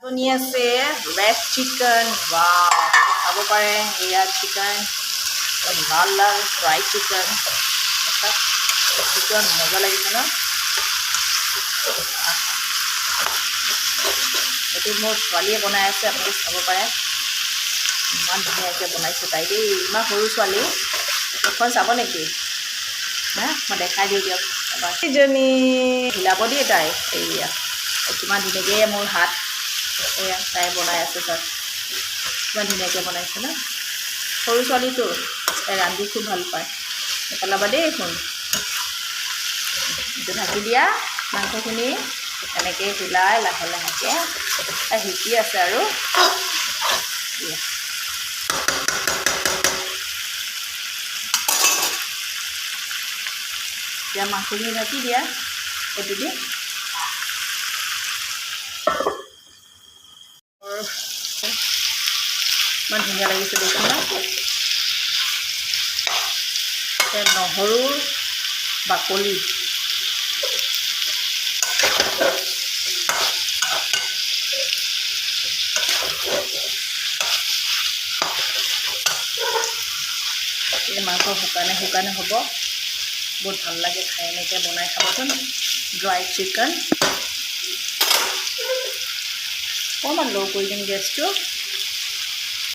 শুনি আছে red chicken wow খাব পাৰে এয়া চিকেন লাল লাল ফ্ৰাই চিকেন চিকেন মজা লাগিছে ন এইটো মোৰ ছোৱালীয়ে বনাই আছে আপোনালোকে চাব পাৰে ইমান ধুনীয়াকৈ বনাইছে তাই দেই ইমান সৰু ছোৱালী এখন চাব নেকি হা মই দেখাই দিওঁ দিয়ক এবাৰ এইজনী হিলাব দিয়ে তাই এইয়া কিমান ধুনীয়াকৈ মোৰ হাত এয়া তাই বনাই আছে তাত কিমান ধুনীয়াকৈ বনাইছে ন সৰু ছোৱালীটো তাই ৰান্ধি খুব ভাল পায় নেপেলাবা দেই ফোন এইটো ঢাকি দিয়া মাংসখিনি এনেকৈ হিলাই লাহে লাহেকৈ তাই শিকি আছে আৰু এতিয়া মাংসখিনি ঢাকি দিয়া এইটো দি ইমান ধুনীয়া লাগিছে দেখি ন নহৰুৰ বাকলি এই মাংস শুকানে শুকানে হ'ব বহুত ভাল লাগে খাই এনেকৈ বনাই খাবচোন ড্ৰাই চিকেন অকণমান ল' কৰি দিম গেছটো